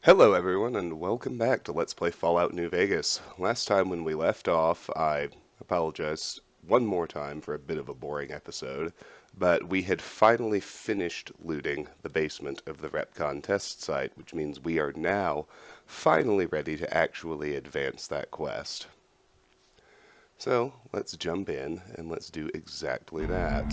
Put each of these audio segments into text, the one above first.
Hello everyone and welcome back to Let's Play Fallout New Vegas. Last time when we left off, I apologize one more time for a bit of a boring episode, but we had finally finished looting the basement of the Repcon test site, which means we are now finally ready to actually advance that quest. So, let's jump in and let's do exactly that.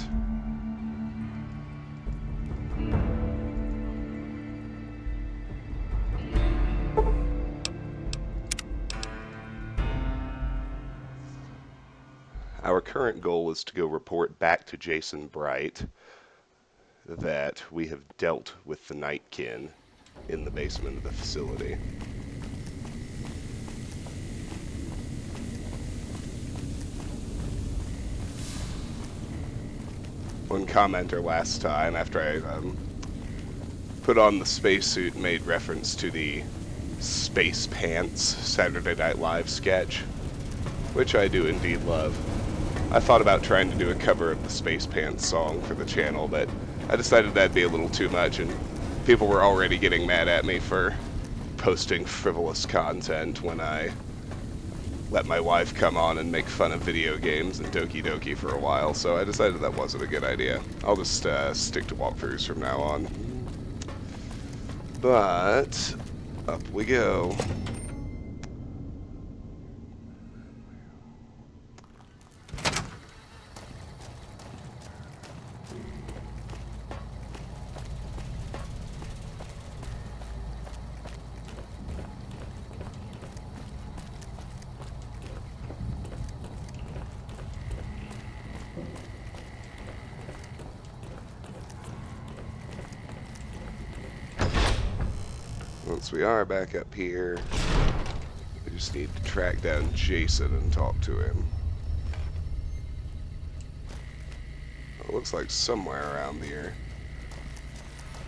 Our current goal is to go report back to Jason Bright that we have dealt with the Nightkin in the basement of the facility. One commenter last time, after I put on the spacesuit, made reference to the Space Pants Saturday Night Live sketch, which I do indeed love. I thought about trying to do a cover of the Space Pants song for the channel, but I decided that'd be a little too much, and people were already getting mad at me for posting frivolous content when I let my wife come on and make fun of video games and Doki Doki for a while, so I decided that wasn't a good idea. I'll just stick to walkthroughs from now on. But, up we go. Once we are back up here, we just need to track down Jason and talk to him. It looks like somewhere around here.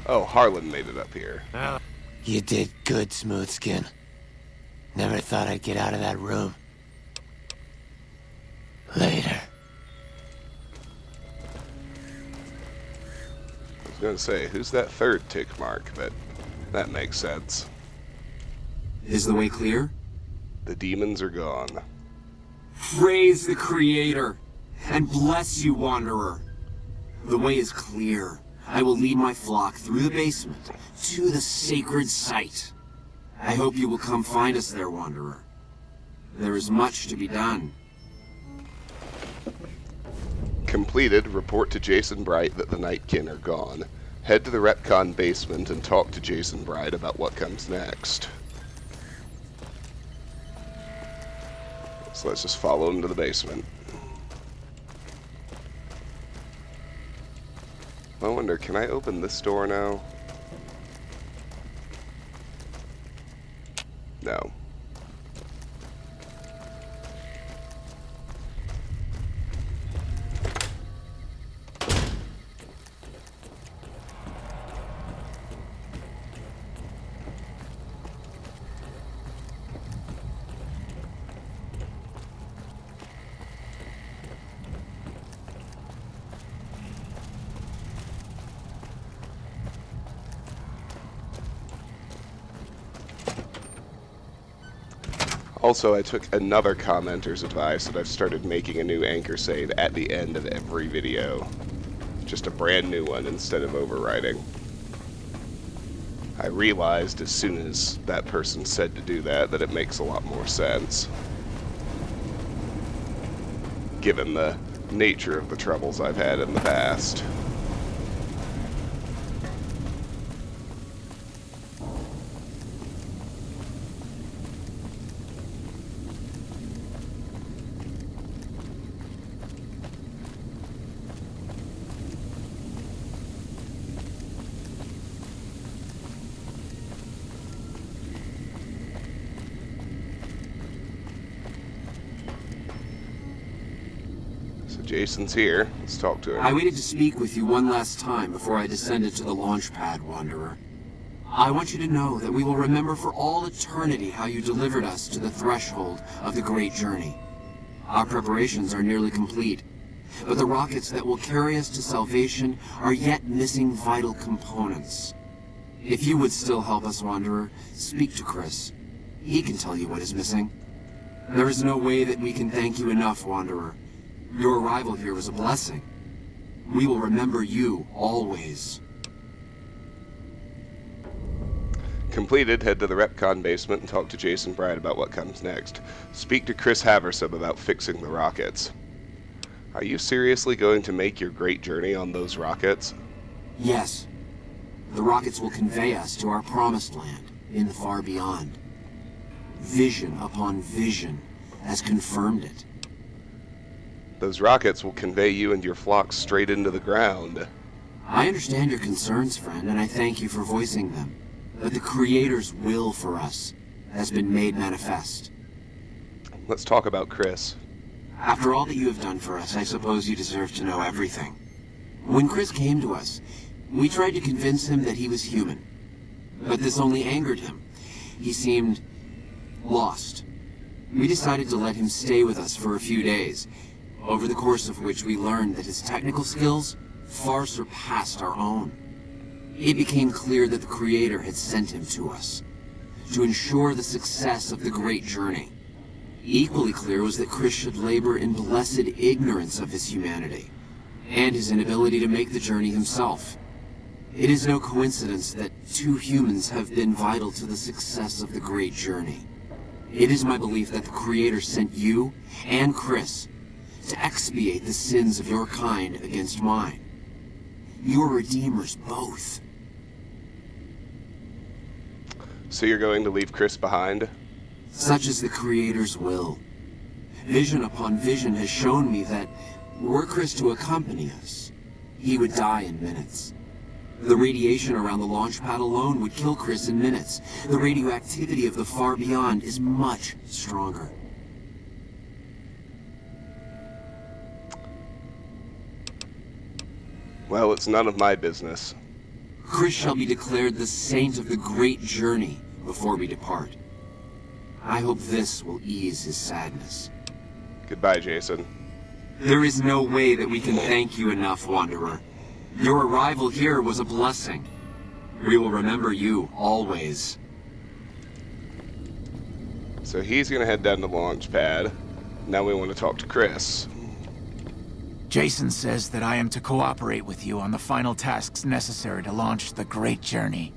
Oh, Harlan made it up here. You did good, Smoothskin. Never thought I'd get out of that room. Later. I was going to say, who's that third tick mark? But that makes sense. Is the way clear? The demons are gone. Praise the Creator, and bless you, Wanderer. The way is clear. I will lead my flock through the basement to the sacred site. I hope you will come find us there, Wanderer. There is much to be done. Completed. Report to Jason Bright that the Nightkin are gone. Head to the Repcon basement and talk to Jason Bright about what comes next. So let's just follow him to the basement. I wonder, can I open this door now? No. Also, I took another commenter's advice and I've started making a new anchor save at the end of every video. Just a brand new one instead of overwriting. I realized as soon as that person said to do that it makes a lot more sense. Given the nature of the troubles I've had in the past. Jason's here. Let's talk to him. I waited to speak with you one last time before I descended to the launch pad, Wanderer. I want you to know that we will remember for all eternity how you delivered us to the threshold of the great journey. Our preparations are nearly complete, but the rockets that will carry us to salvation are yet missing vital components. If you would still help us, Wanderer, speak to Chris. He can tell you what is missing. There is no way that we can thank you enough, Wanderer. Your arrival here was a blessing. We will remember you always. Completed, head to the Repcon basement and talk to Jason Bright about what comes next. Speak to Chris Haversam about fixing the rockets. Are you seriously going to make your great journey on those rockets? Yes. The rockets will convey us to our promised land in the far beyond. Vision upon vision has confirmed it. Those rockets will convey you and your flock straight into the ground. I understand your concerns, friend, and I thank you for voicing them. But the Creator's will for us has been made manifest. Let's talk about Chris. After all that you have done for us, I suppose you deserve to know everything. When Chris came to us, we tried to convince him that he was human. But this only angered him. He seemed lost. We decided to let him stay with us for a few days, over the course of which we learned that his technical skills far surpassed our own. It became clear that the Creator had sent him to us, to ensure the success of the great journey. Equally clear was that Chris should labor in blessed ignorance of his humanity, and his inability to make the journey himself. It is no coincidence that two humans have been vital to the success of the great journey. It is my belief that the Creator sent you and Chris to expiate the sins of your kind against mine. You are redeemers both. So you're going to leave Chris behind? Such is the Creator's will. Vision upon vision has shown me that were Chris to accompany us, he would die in minutes. The radiation around the launch pad alone would kill Chris in minutes. The radioactivity of the far beyond is much stronger. Well, it's none of my business. Chris shall be declared the saint of the great journey before we depart. I hope this will ease his sadness. Goodbye, Jason. There is no way that we can thank you enough, Wanderer. Your arrival here was a blessing. We will remember you always. So he's going to head down to the launch pad. Now we want to talk to Chris. Jason says that I am to cooperate with you on the final tasks necessary to launch the Great Journey.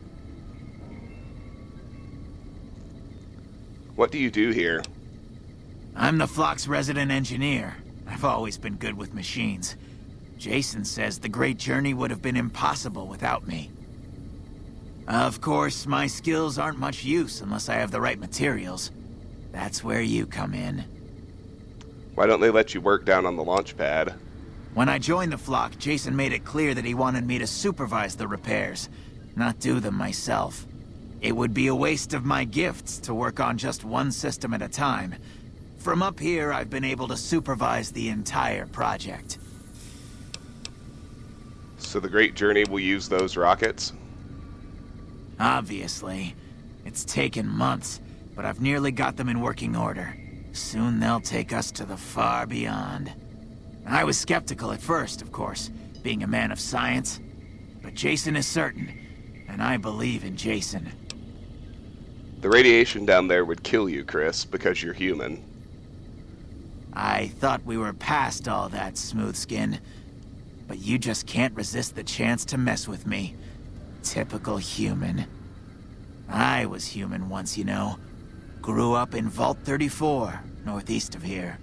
What do you do here? I'm the flock's resident engineer. I've always been good with machines. Jason says the Great Journey would have been impossible without me. Of course, my skills aren't much use unless I have the right materials. That's where you come in. Why don't they let you work down on the launch pad? When I joined the flock, Jason made it clear that he wanted me to supervise the repairs, not do them myself. It would be a waste of my gifts to work on just one system at a time. From up here, I've been able to supervise the entire project. So the Great Journey will use those rockets? Obviously. It's taken months, but I've nearly got them in working order. Soon they'll take us to the far beyond. I was skeptical at first, of course, being a man of science. But Jason is certain, and I believe in Jason. The radiation down there would kill you, Chris, because you're human. I thought we were past all that, Smoothskin. But you just can't resist the chance to mess with me. Typical human. I was human once, you know. Grew up in Vault 34, northeast of here.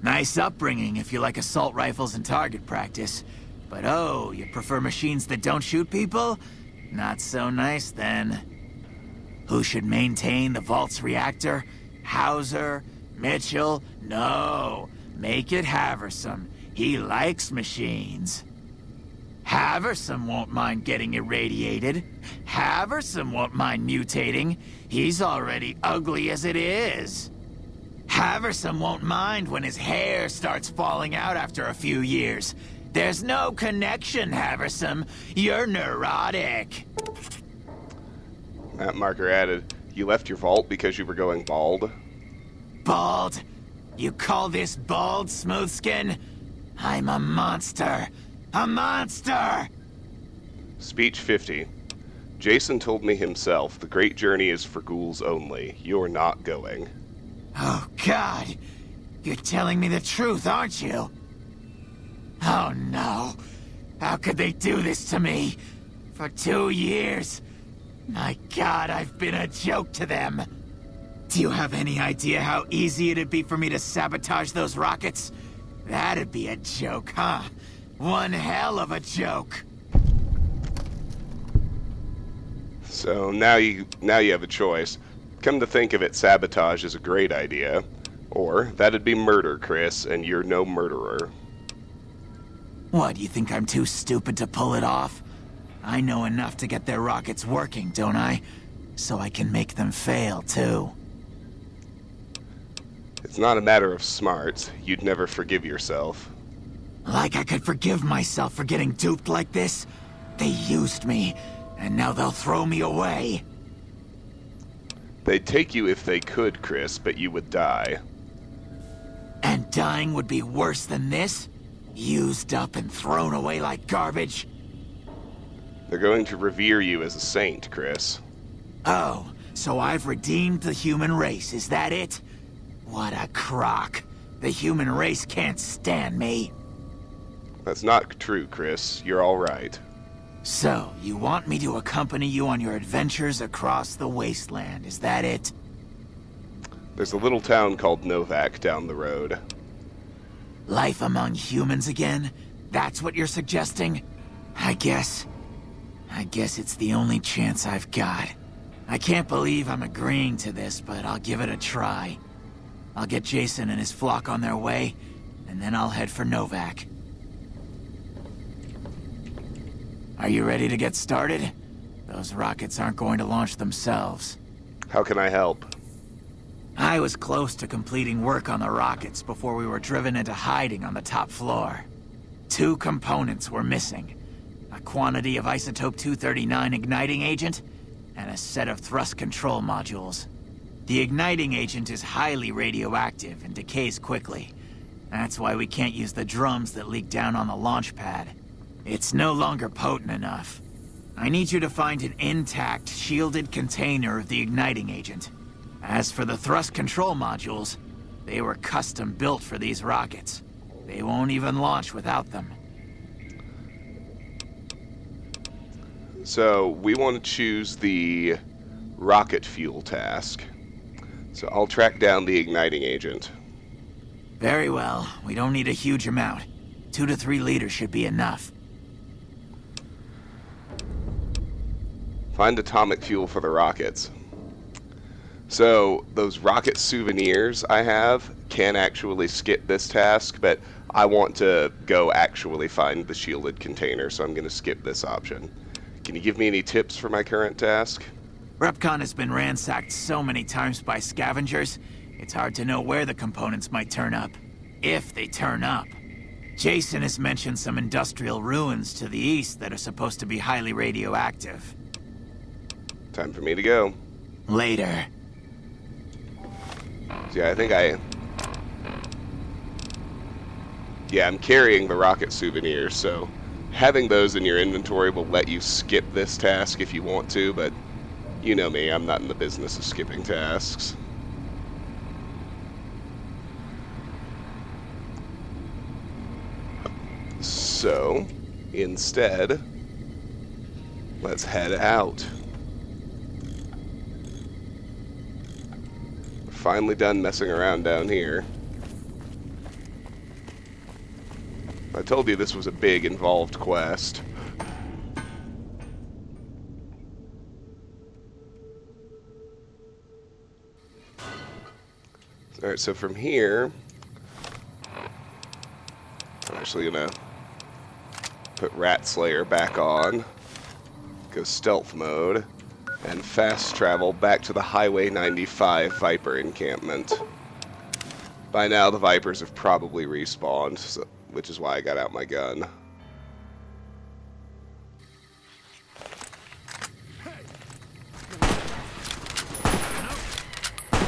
Nice upbringing if you like assault rifles and target practice. But oh, you prefer machines that don't shoot people? Not so nice then. Who should maintain the Vault's reactor? Hauser? Mitchell? No. Make it Haversam. He likes machines. Haversam won't mind getting irradiated. Haversam won't mind mutating. He's already ugly as it is. Haversam won't mind when his hair starts falling out after a few years. There's no connection, Haversam. You're neurotic. Matt Marker added, you left your vault because you were going bald? Bald? You call this bald, Smoothskin? I'm a monster. A monster! Speech 50. Jason told me himself, the great journey is for ghouls only. You're not going. Oh, God. You're telling me the truth, aren't you? Oh, no. How could they do this to me? For 2 years. My God, I've been a joke to them. Do you have any idea how easy it'd be for me to sabotage those rockets? That'd be a joke, huh? One hell of a joke. So now you have a choice. Come to think of it, sabotage is a great idea. Or, that'd be murder, Chris, and you're no murderer. What, you think I'm too stupid to pull it off? I know enough to get their rockets working, don't I? So I can make them fail, too. It's not a matter of smarts. You'd never forgive yourself. Like I could forgive myself for getting duped like this? They used me, and now they'll throw me away. They'd take you if they could, Chris, but you would die. And dying would be worse than this? Used up and thrown away like garbage? They're going to revere you as a saint, Chris. Oh, so I've redeemed the human race, is that it? What a crock. The human race can't stand me. That's not true, Chris. You're all right. So, you want me to accompany you on your adventures across the wasteland, is that it? There's a little town called Novak down the road. Life among humans again? That's what you're suggesting? I guess it's the only chance I've got. I can't believe I'm agreeing to this, but I'll give it a try. I'll get Jason and his flock on their way, and then I'll head for Novak. Are you ready to get started? Those rockets aren't going to launch themselves. How can I help? I was close to completing work on the rockets before we were driven into hiding on the top floor. 2 components were missing. A quantity of Isotope-239 igniting agent, and a set of thrust control modules. The igniting agent is highly radioactive and decays quickly. That's why we can't use the drums that leak down on the launch pad. It's no longer potent enough. I need you to find an intact, shielded container of the igniting agent. As for the thrust control modules, they were custom built for these rockets. They won't even launch without them. So, we want to choose the rocket fuel task. So I'll track down the igniting agent. Very well. We don't need a huge amount. 2 to 3 liters should be enough. Find atomic fuel for the rockets. So, those rocket souvenirs I have can actually skip this task, but I want to go actually find the shielded container, so I'm going to skip this option. Can you give me any tips for my current task? Repcon has been ransacked so many times by scavengers, it's hard to know where the components might turn up. If they turn up. Jason has mentioned some industrial ruins to the east that are supposed to be highly radioactive. Time for me to go. Later. Yeah, I'm carrying the rocket souvenirs, so having those in your inventory will let you skip this task if you want to, but you know me, I'm not in the business of skipping tasks. So, instead, let's head out. We're finally done messing around down here. I told you this was a big, involved quest. Alright, so from here, I'm actually gonna put Rat Slayer back on, go stealth mode, and fast travel back to the Highway 95 Viper encampment. By now, the Vipers have probably respawned, so, which is why I got out my gun.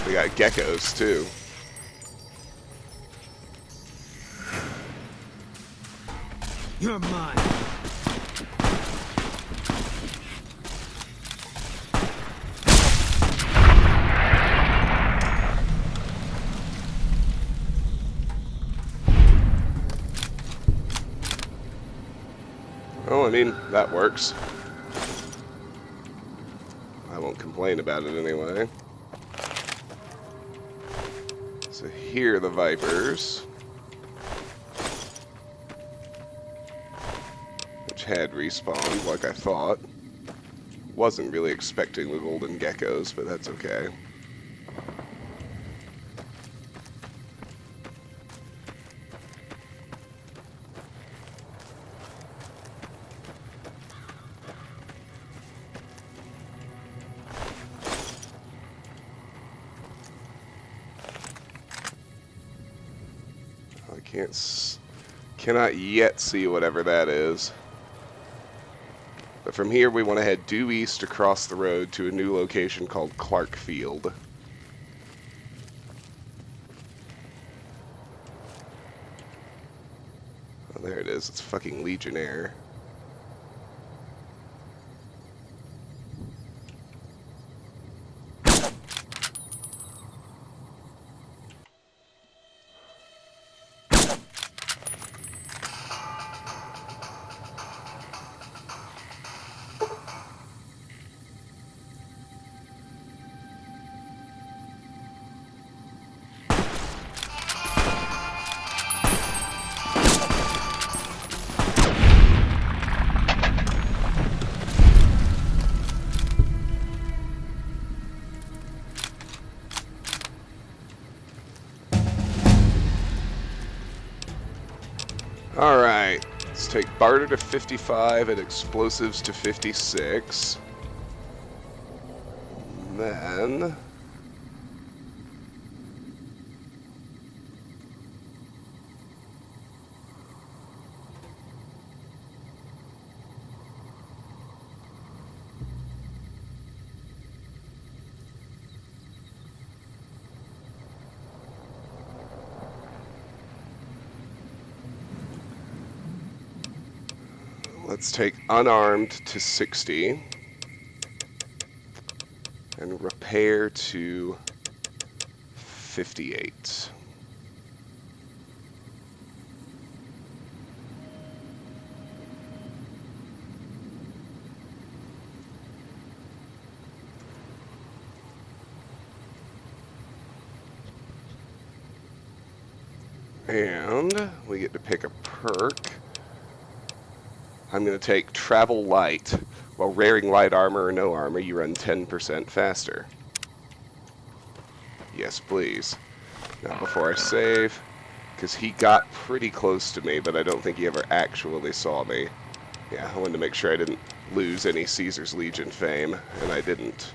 We got geckos, too. You're mine. mean, that works. I won't complain about it anyway. So here are the Vipers, which had respawned like I thought. Wasn't really expecting the golden geckos, but that's okay. Cannot yet see whatever that is. But from here, we want to head due east across the road to a new location called Clark Field. Oh, there it is. It's fucking Legionnaire. Alright, let's take barter to 55 and explosives to 56. And then... let's take unarmed to 60 and repair to 58. And we get to pick a perk. I'm going to take Travel Light. While wearing light armor or no armor, you run 10% faster. Yes, please. Now, before I save, because he got pretty close to me, but I don't think he ever actually saw me. Yeah, I wanted to make sure I didn't lose any Caesar's Legion fame, and I didn't.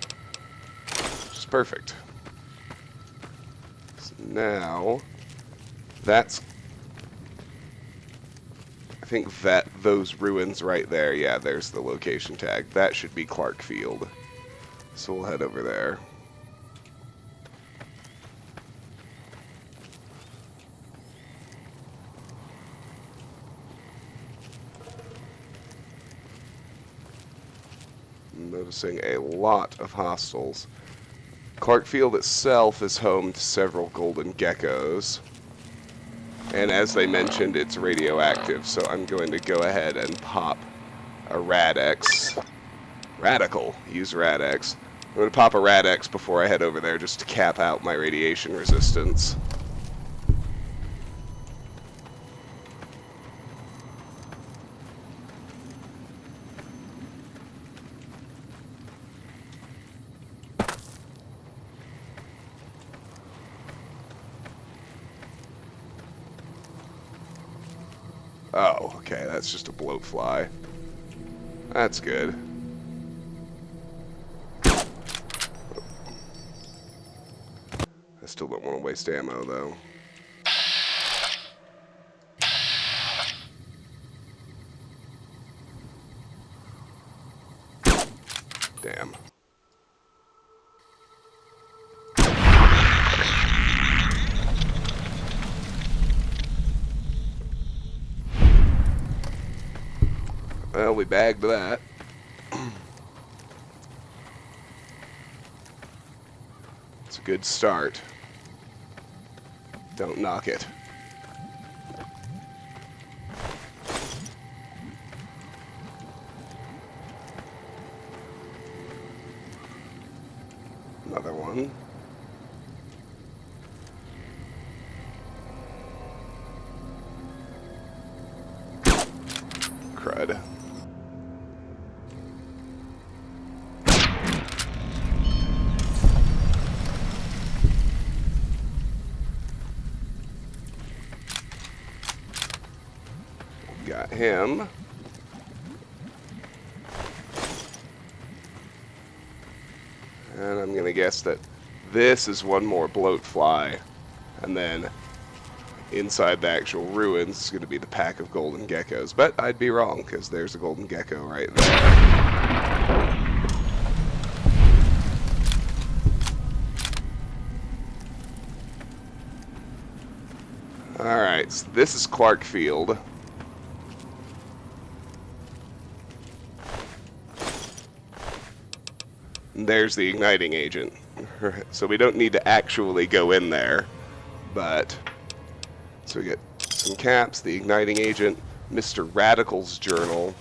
Which is perfect. So now, that's... I think that those ruins right there, yeah, there's the location tag. That should be Clark Field. So we'll head over there. I'm noticing a lot of hostiles. Clark Field itself is home to several golden geckos. And as they mentioned, it's radioactive, so I'm going to go ahead and pop a Rad-X. Radical. Use Rad-X. I'm going to pop a Rad-X before I head over there just to cap out my radiation resistance. Oh, okay, that's just a bloatfly. That's good. I still don't want to waste ammo, though. Damn. Well, we bagged that. It's a good start. Don't knock it. Another one. Crud. Got him. And I'm gonna guess that this is one more bloat fly. And then inside the actual ruins is going to be the pack of golden geckos. But I'd be wrong, because there's a golden gecko right there. Alright, so this is Clarkfield. And there's the igniting agent. So we don't need to actually go in there, but... So we get some caps, the igniting agent, Mr. Radical's journal,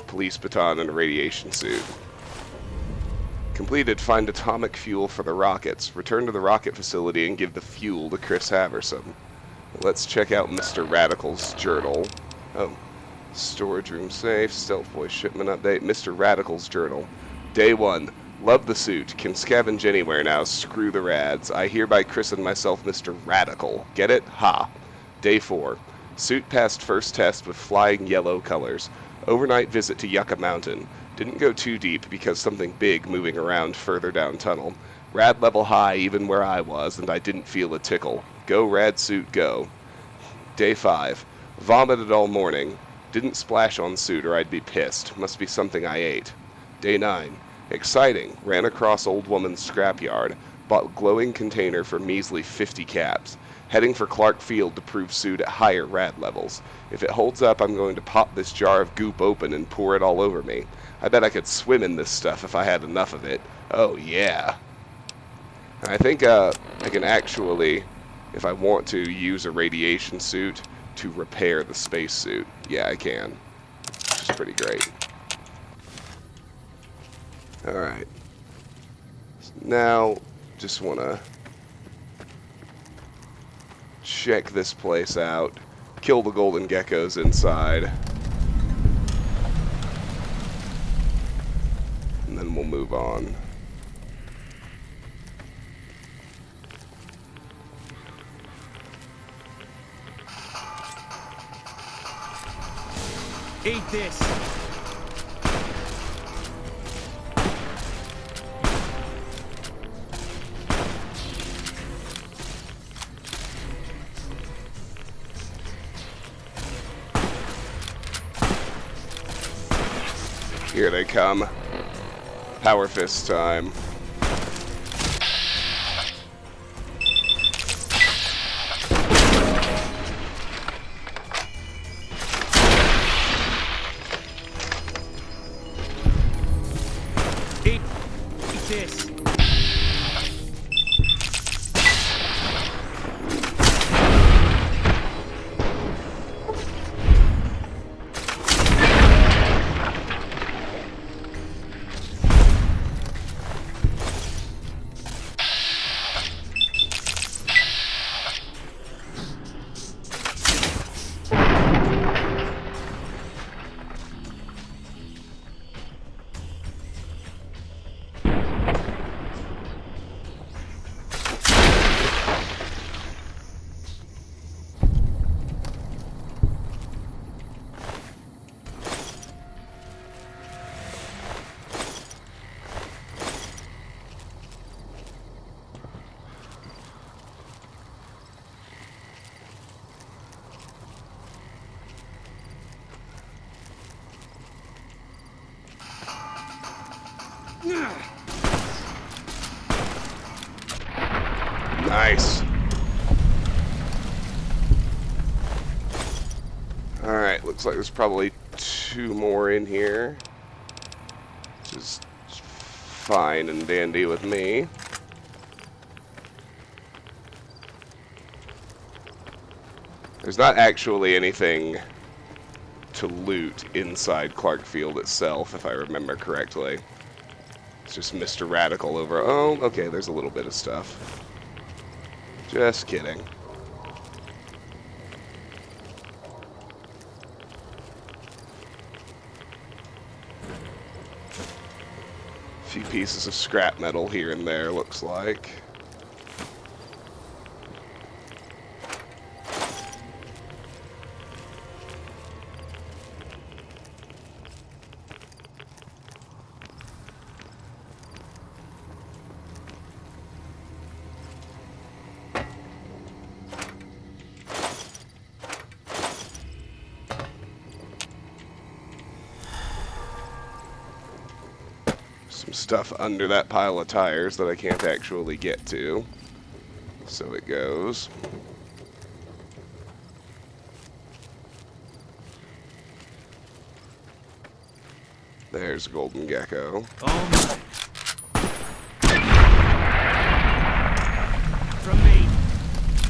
police baton, and a radiation suit. Completed, find atomic fuel for the rockets. Return to the rocket facility and give the fuel to Chris Haverson. Let's check out Mr. Radical's journal. Oh, storage room safe, stealth boy shipment update, Mr. Radical's journal. Day 1. Love the suit. Can scavenge anywhere now. Screw the rads. I hereby christen myself Mr. Radical. Get it? Ha. Day 4. Suit passed first test with flying yellow colors. Overnight visit to Yucca Mountain. Didn't go too deep because something big moving around further down tunnel. Rad level high even where I was, and I didn't feel a tickle. Go rad suit, go. Day 5. Vomited all morning. Didn't splash on suit or I'd be pissed. Must be something I ate. Day 9. Exciting. Ran across old woman's scrapyard. Bought glowing container for measly 50 caps. Heading for Clark Field to prove suit at higher rad levels. If it holds up, I'm going to pop this jar of goop open and pour it all over me. I bet I could swim in this stuff if I had enough of it. Oh, yeah. I think I can actually, if I want to, use a radiation suit to repair the spacesuit. Yeah, I can. Which is pretty great. Alright. Now, just want to check this place out. Kill the golden geckos inside. And then we'll move on. Eat this! Here they come. Power fist time. Eat this! Nice. Alright, looks like there's probably 2 more in here. Which is fine and dandy with me. There's not actually anything to loot inside Clark Field itself, if I remember correctly. It's just Mr. Radical over... Oh, okay, there's a little bit of stuff. Just kidding. A few pieces of scrap metal here and there, looks like. Some stuff under that pile of tires that I can't actually get to. So it goes. There's Golden Gecko. Oh my. From me.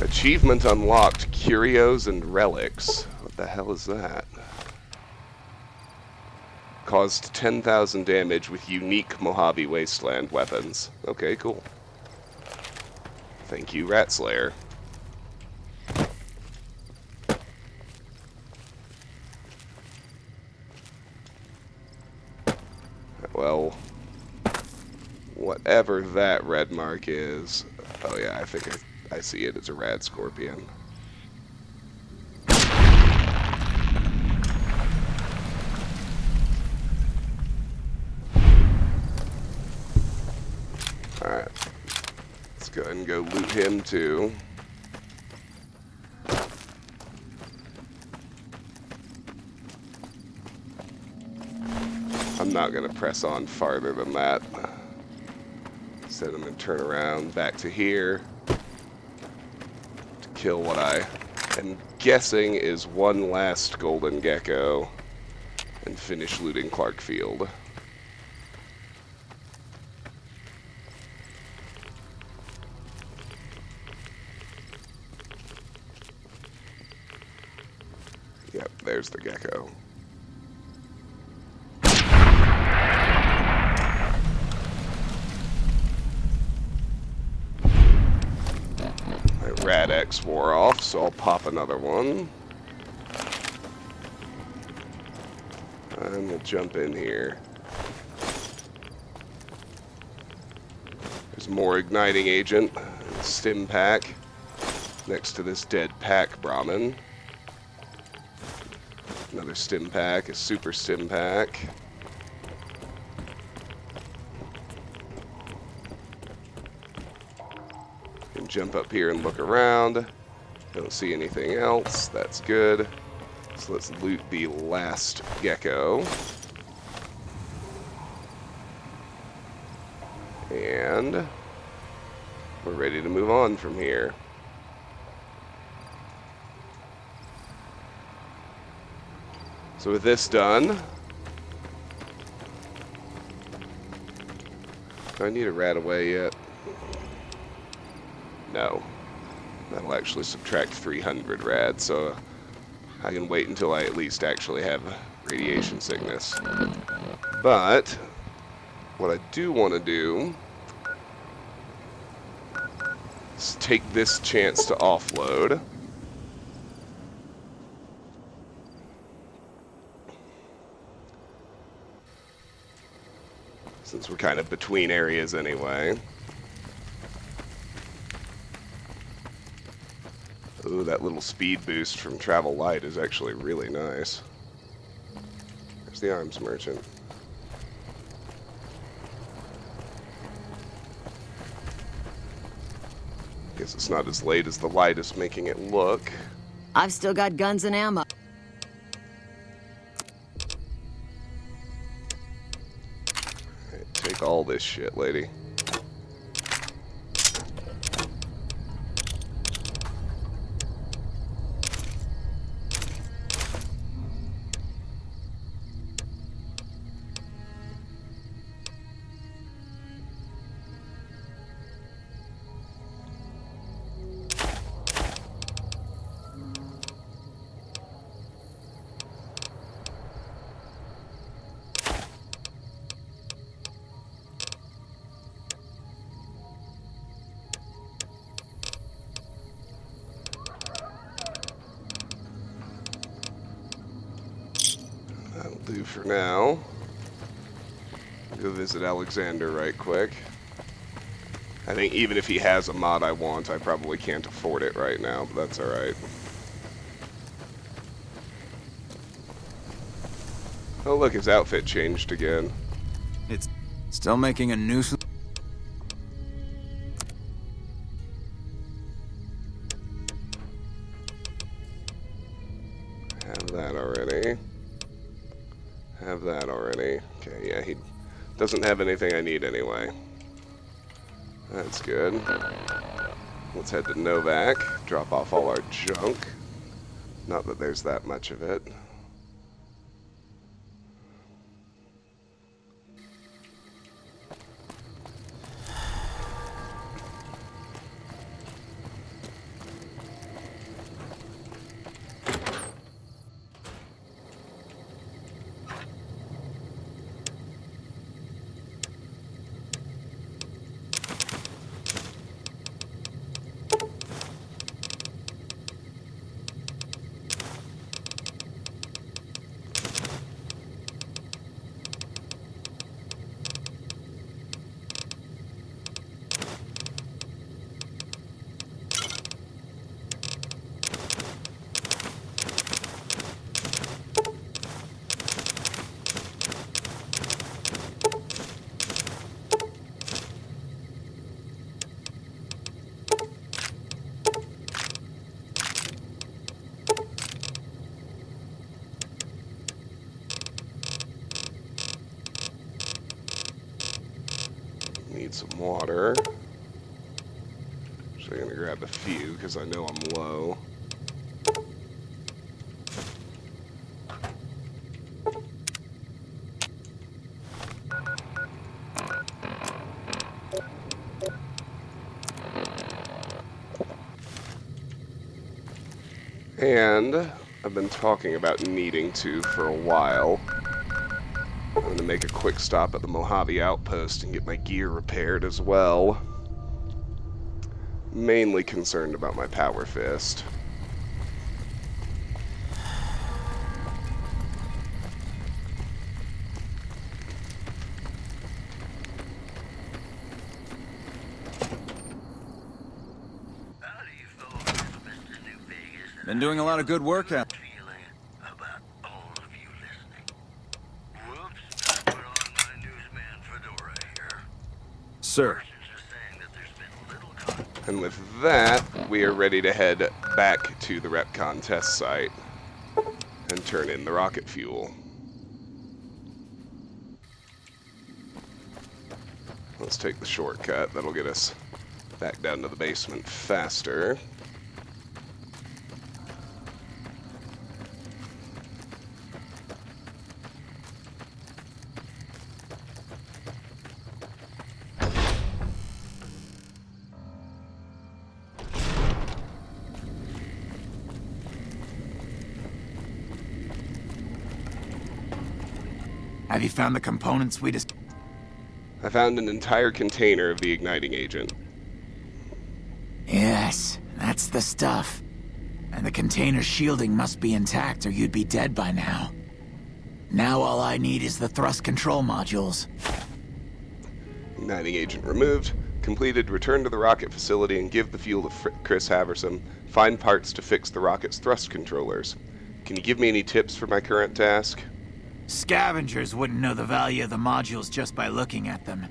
Achievement unlocked, Curios and Relics. What the hell is that? Caused 10,000 damage with unique Mojave Wasteland weapons. Okay, cool. Thank you, Rat Slayer. Well, whatever that red mark is... Oh yeah, I think I see it as a rad scorpion. Alright. Let's go ahead and go loot him too. I'm not going to press on farther than that. Instead, I'm going to turn around back to here to kill what I am guessing is one last Golden Gecko and finish looting Clark Field. Yep, there's the gecko. My Rad-X wore off, so I'll pop another one. And we'll jump in here. There's more igniting agent, stim pack, next to this dead pack Brahmin. Another stim pack, a super stim pack. Can jump up here and look around. Don't see anything else. That's good. So let's loot the last gecko. And we're ready to move on from here. So with this done, do I need a rat away yet? No. That'll actually subtract 300 rad, so I can wait until I at least actually have radiation sickness. But what I do want to do is take this chance to offload. Since we're kind of between areas anyway. Ooh, that little speed boost from Travel Light is actually really nice. There's the arms merchant. Guess it's not as late as the light is making it look. I've still got guns and ammo. Right, take all this shit, lady. for now. Go visit Alexander right quick. I think even if he has a mod I want, I probably can't afford it right now, but that's alright. Oh look, his outfit changed again. It's still making a nuisance. Have that already. Have that already. Okay, yeah, he doesn't have anything I need anyway. That's good. Let's head to Novak, drop off all our junk. Not that there's that much of it. Need some water. Actually, I'm gonna grab a few because I know I'm low. And I've been talking about needing to for a while. I'm going to make a quick stop at the Mojave Outpost and get my gear repaired as well. Mainly concerned about my Power Fist. Been doing a lot of good work out. About all of you listening. Whoops, I put on my newsman fedora here. Sir. Just saying that there's been little contact. And with that, we are ready to head back to the Repcon test site and turn in the rocket fuel. Let's take the shortcut. That'll get us back down to the basement faster. Have you found the components we just... I found an entire container of the igniting agent. Yes, that's the stuff. And the container's shielding must be intact or you'd be dead by now. Now all I need is the thrust control modules. Igniting agent removed. Completed. Return to the rocket facility and give the fuel to Chris Haversom. Find parts to fix the rocket's thrust controllers. Can you give me any tips for my current task? Scavengers wouldn't know the value of the modules just by looking at them.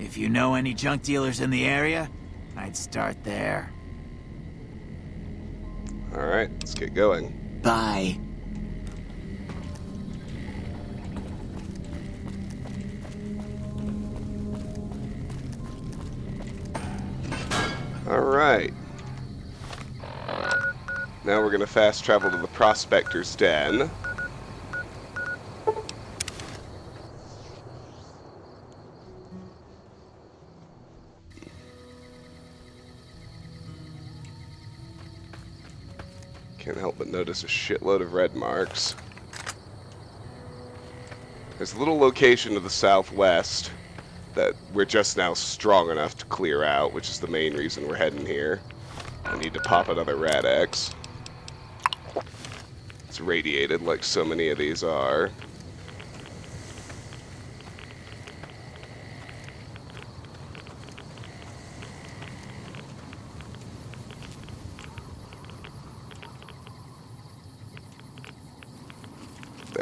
If you know any junk dealers in the area, I'd start there. Alright, let's get going. Bye. Alright. Now we're going to fast travel to the Prospector's Den. Can't help but notice a shitload of red marks. There's a little location to the southwest that we're just now strong enough to clear out, which is the main reason we're heading here. I need to pop another Rad-X. It's radiated like so many of these are.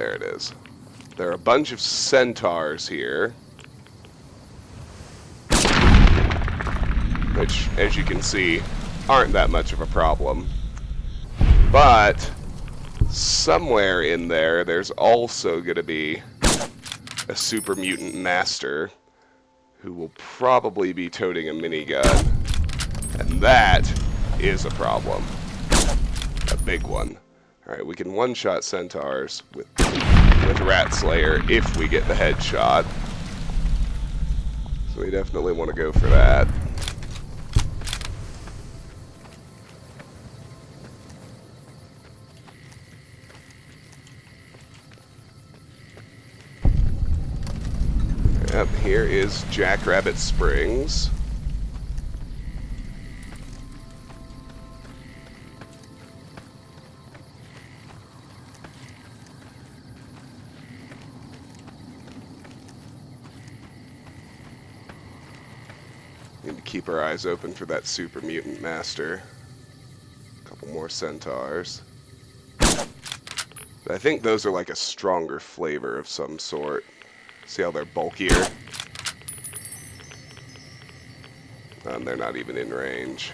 There it is. There are a bunch of centaurs here, which, as you can see, aren't that much of a problem. But somewhere in there, there's also going to be a super mutant master who will probably be toting a minigun. And that is a problem. A big one. Alright, we can one-shot centaurs with Rat Slayer if we get the headshot. So we definitely want to go for that. Yep, here is Jackrabbit Springs. Need to keep our eyes open for that super mutant master. A couple more centaurs. But I think those are like a stronger flavor of some sort. See how they're bulkier? And they're not even in range.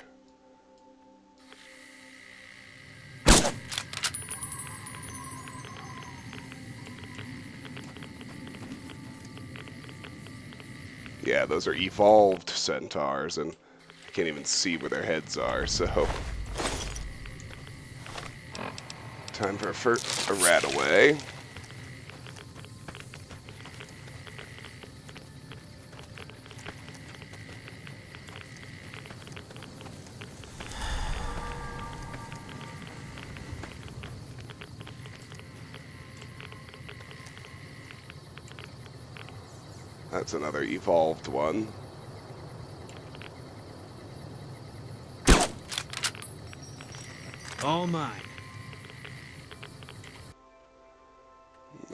Yeah, those are evolved centaurs, and I can't even see where their heads are, so... Time for a rat away. That's another evolved one. All mine.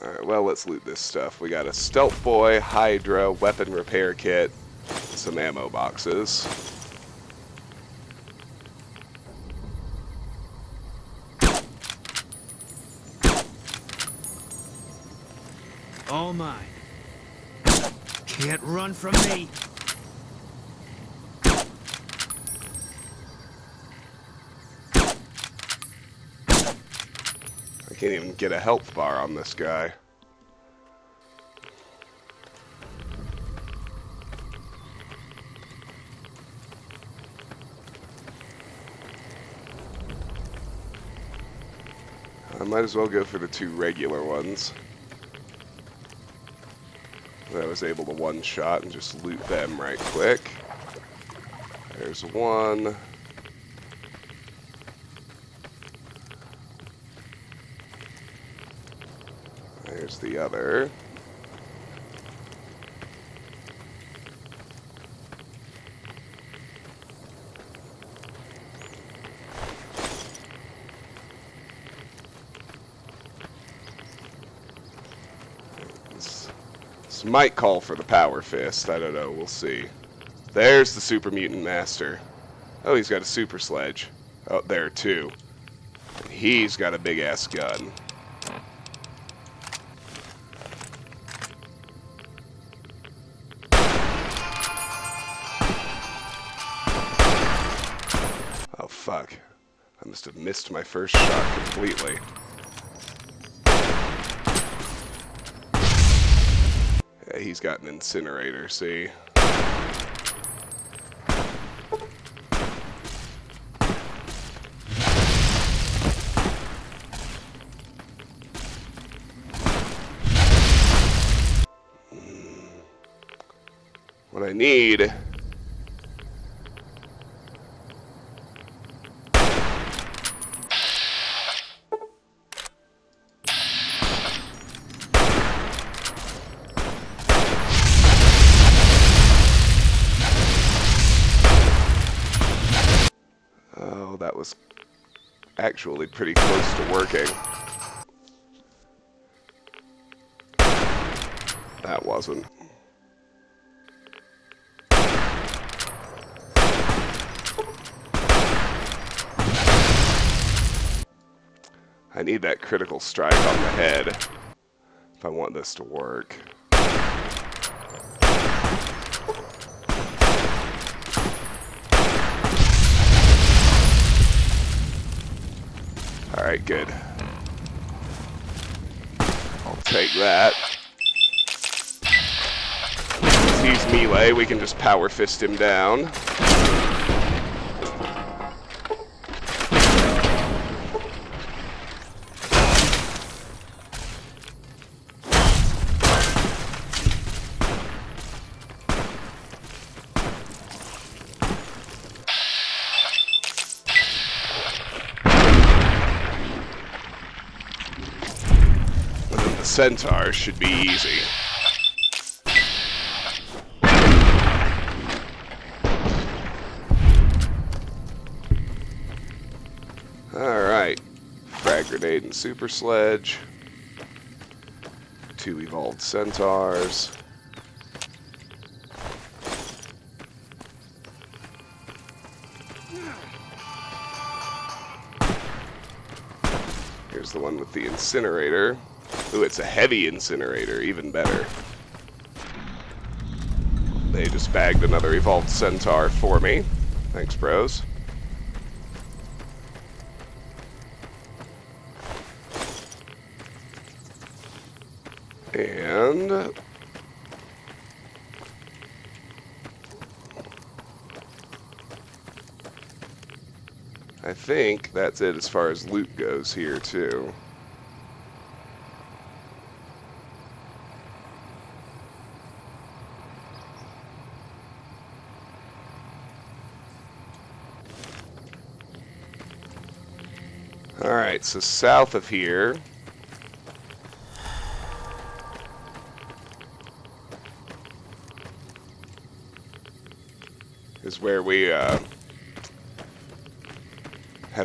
Alright, well, let's loot this stuff. We got a Stealth Boy, Hydra, weapon repair kit, some ammo boxes. All mine. Can't run from me. I can't even get a health bar on this guy. I might as well go for the two regular ones. I was able to one-shot and just loot them right quick. There's one. There's the other. This might call for the Power Fist. I don't know. We'll see. There's the Super Mutant Master. Oh, he's got a Super Sledge. Oh, there too. And he's got a big-ass gun. Oh, fuck. I must have missed my first shot completely. Yeah, he's got an incinerator, see? What I need... Oh, that was actually pretty close to working. That wasn't. I need that critical strike on the head. if I want this to work. Alright, good. I'll take that. Since he's melee, we can just power fist him down. Centaurs should be easy. Alright. Frag grenade and super sledge. 2 evolved centaurs. Here's the one with the incinerator. Ooh, it's a heavy incinerator, even better. They just bagged another evolved centaur for me. Thanks, bros. And I think that's it as far as loot goes here, too. Alright, so south of here is where we had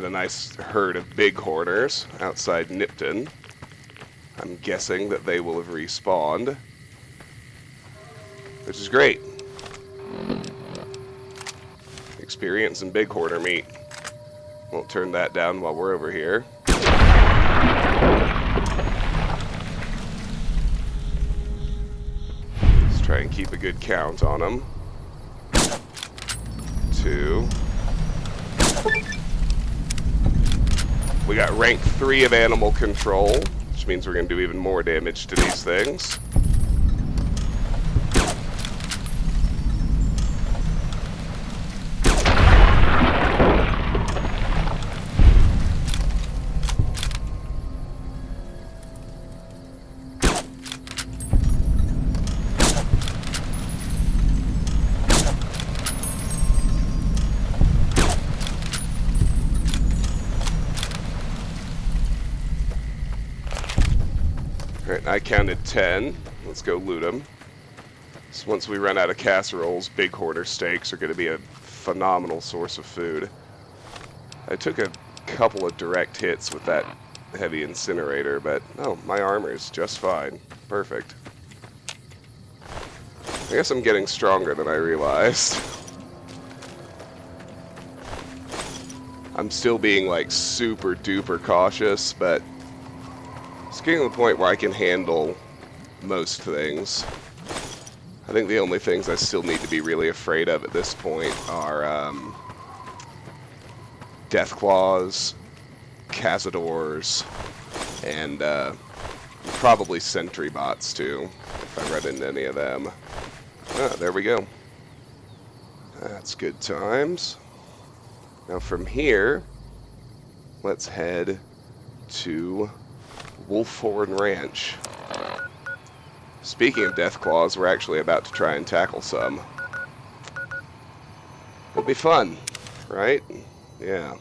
a nice herd of bighorners outside Nipton. I'm guessing that they will have respawned, which is great. Experience and bighorner meat. Won't turn that down while we're over here. Let's try and keep a good count on them. 2. We got rank 3 of animal control, which means we're going to do even more damage to these things. Alright, I counted 10. Let's go loot them. So once we run out of casseroles, bighorner steaks are going to be a phenomenal source of food. I took a couple of direct hits with that heavy incinerator, but oh, my armor's just fine. Perfect. I guess I'm getting stronger than I realized. I'm still being like super duper cautious, but it's getting to the point where I can handle most things. I think the only things I still need to be really afraid of at this point are Deathclaws, Cazadors, and probably Sentry Bots too, if I run into any of them. Ah, there we go. That's good times. Now from here, let's head to Wolfhorn Ranch. Speaking of Deathclaws, we're actually about to try and tackle some. It'll be fun, right? Yeah.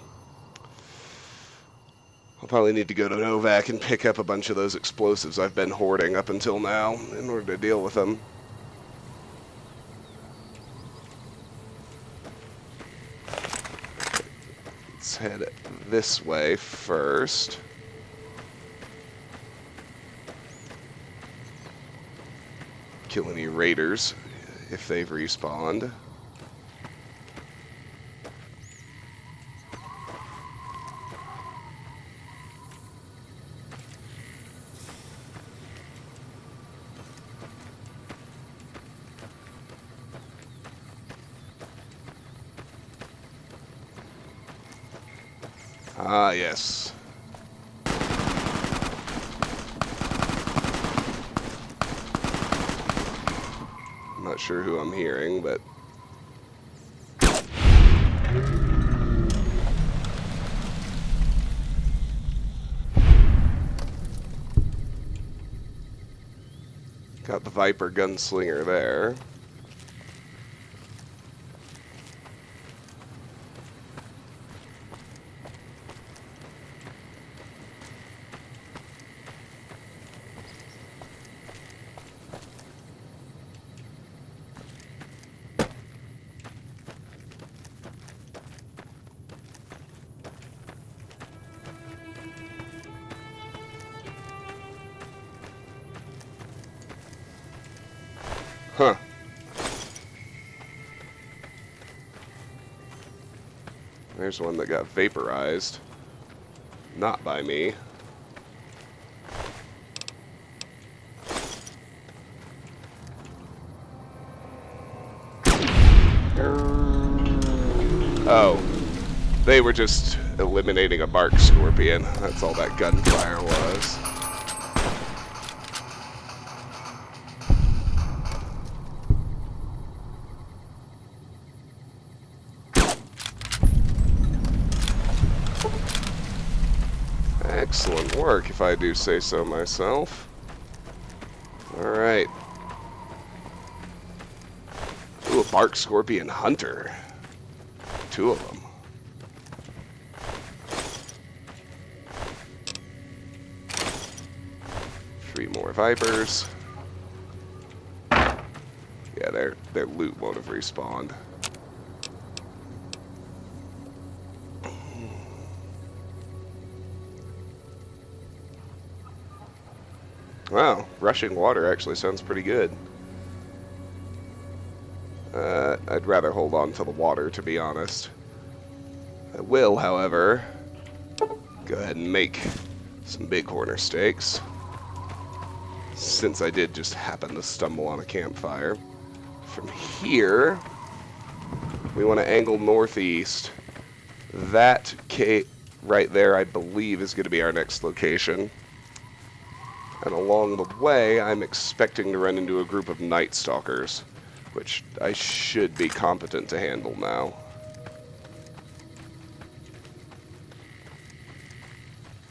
I'll probably need to go to Novak and pick up a bunch of those explosives I've been hoarding up until now in order to deal with them. Let's head this way first. Kill any raiders if they've respawned. Ah, yes. I'm not sure who I'm hearing, but... Got the Viper gunslinger there. Huh. There's one that got vaporized. Not by me. Oh. They were just eliminating a bark scorpion. That's all that gunfire was. Excellent work, if I do say so myself. Alright. Ooh, a bark scorpion hunter. 2 of them. Three more vipers. Yeah, their loot won't have respawned. Wow, rushing water actually sounds pretty good. I'd rather hold on to the water, to be honest. I will, however, go ahead and make some bighorner steaks, since I did just happen to stumble on a campfire. From here, we want to angle northeast. That cape right there, I believe, is going to be our next location. And along the way, I'm expecting to run into a group of Night Stalkers, which I should be competent to handle now.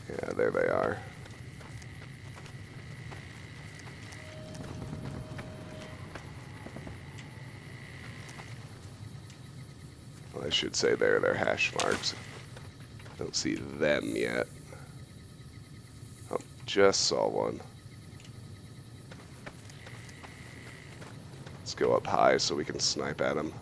Yeah, there they are. Well, I should say they're hash marks. Don't see them yet. Oh, just saw one. Let's go up high so we can snipe at them.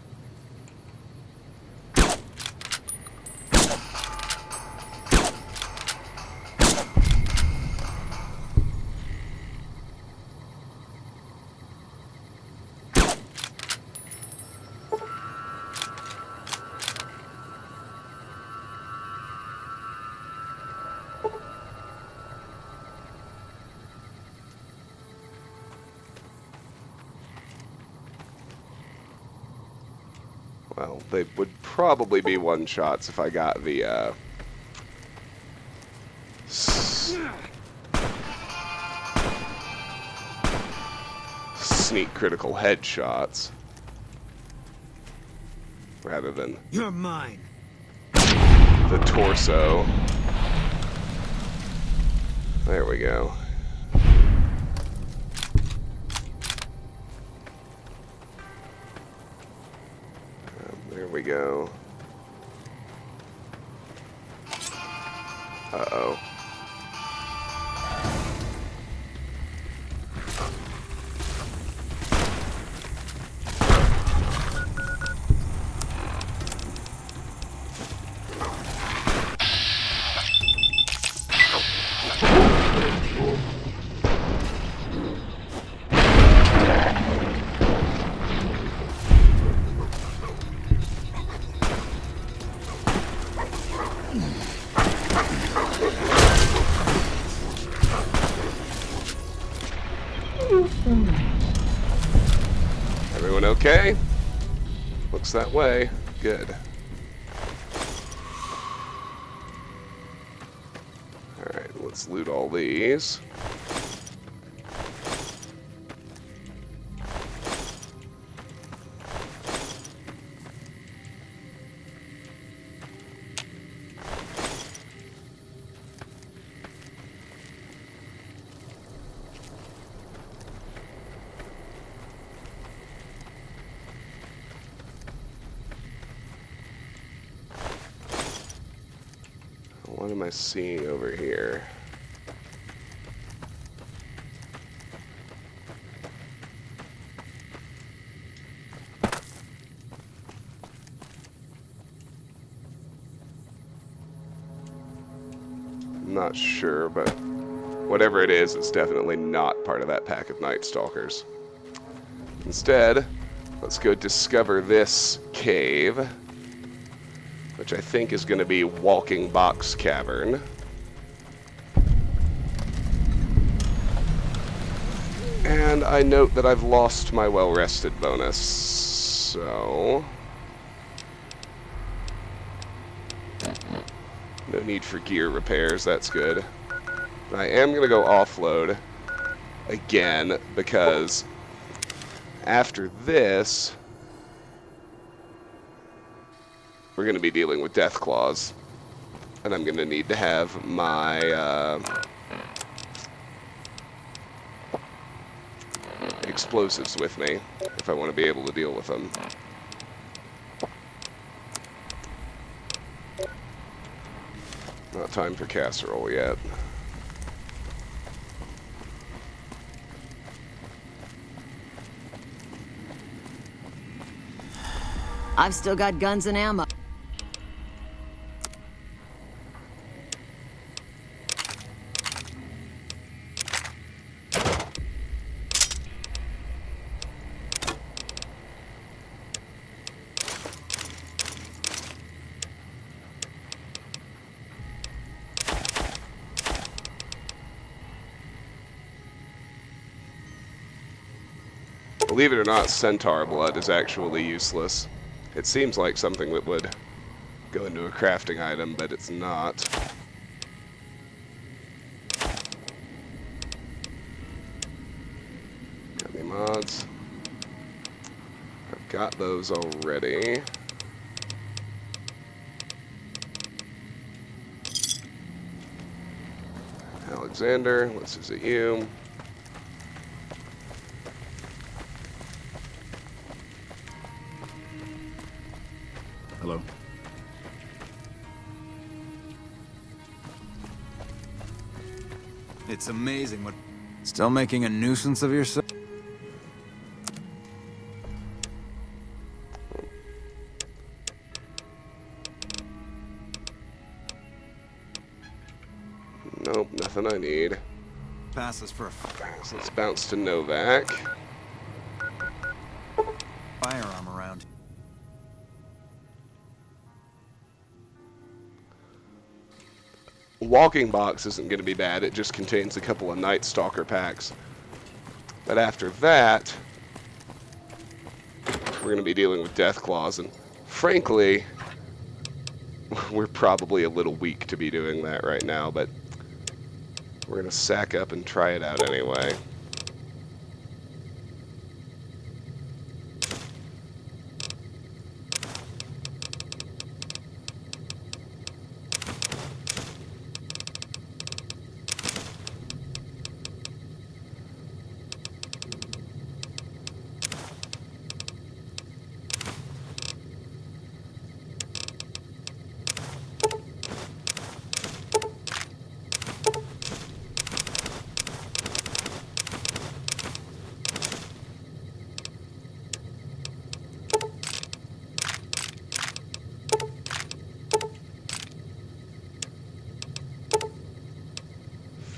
Well, they would probably be one-shots if I got the, sneak critical headshots, rather than You're mine. the torso. There we go. There we go. Uh-oh. Everyone okay? Looks that way. Good. Let's loot all these. What am I seeing over here? I'm not sure, but whatever it is, it's definitely not part of that pack of Night Stalkers. Instead, let's go discover this cave, which I think is going to be Walking Box Cavern. And I note that I've lost my well-rested bonus, so... no need for gear repairs, that's good. I am going to go offload again, because after this, we're going to be dealing with death claws. And I'm going to need to have my explosives with me if I want to be able to deal with them. Not time for casserole yet. I've still got guns and ammo. Believe it or not, centaur blood is actually useless. It seems like something that would go into a crafting item, but it's not. Got any mods? I've got those already. Alexander, let's visit you. Hello. It's amazing what... Still making a nuisance of yourself? Nope, nothing I need. Passes for a So let's bounce to Novak. firearm around. Walking box isn't going to be bad. It just contains a couple of Night Stalker packs. But after that, we're going to be dealing with death claws, and frankly, we're probably a little weak to be doing that right now, but we're going to sack up and try it out anyway.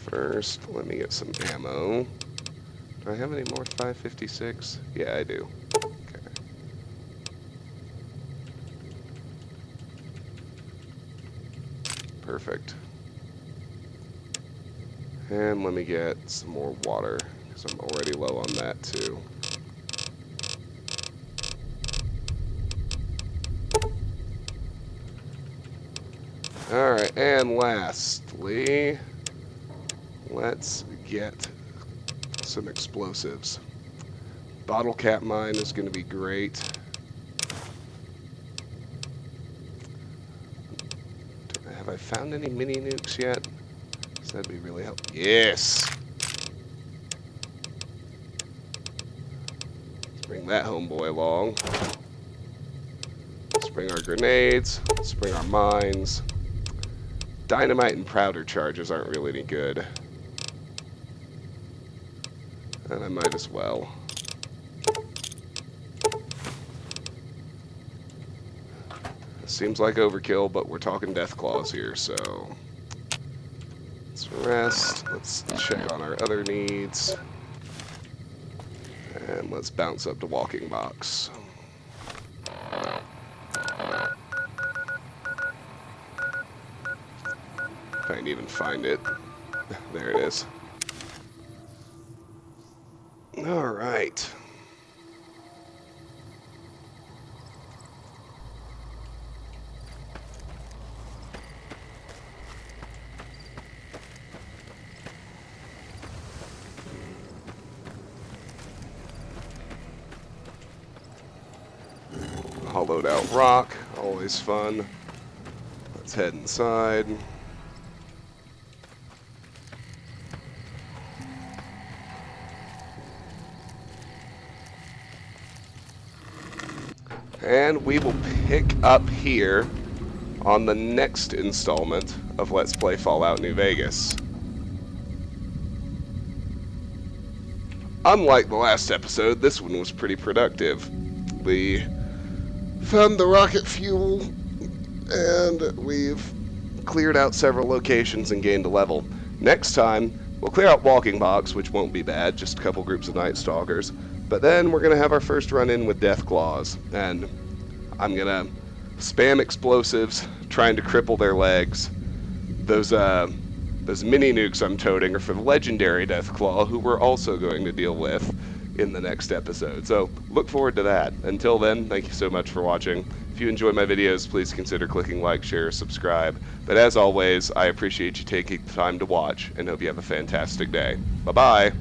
First, let me get some ammo. Do I have any more 5.56? Yeah, I do. Okay. Perfect. And let me get some more water, because I'm already low on that too. Alright, and lastly, Let's get some explosives. Bottle cap mine is going to be great. Have I found any mini nukes yet? So that'd be really helpful. Yes! Let's bring that homeboy along. Let's bring our grenades. Let's bring our mines. Dynamite and powder charges aren't really any good. And I might as well. Seems like overkill, but we're talking death claws here, so let's rest. Let's check on our other needs. And let's bounce up to walking box. If I can even find it. There it is. All right. Hollowed out rock, always fun. Let's head inside. And we will pick up here on the next installment of Let's Play Fallout New Vegas. Unlike the last episode, this one was pretty productive. We found the rocket fuel, and we've cleared out several locations and gained a level. Next time, we'll clear out Walking Box, which won't be bad, just a couple groups of Night Stalkers. But then we're going to have our first run-in with Death Claws, and I'm going to spam explosives, trying to cripple their legs. Those mini nukes I'm toting are for the legendary Death Claw, who we're also going to deal with in the next episode. So look forward to that. Until then, thank you so much for watching. If you enjoy my videos, please consider clicking like, share, subscribe. But as always, I appreciate you taking the time to watch and hope you have a fantastic day. Bye-bye.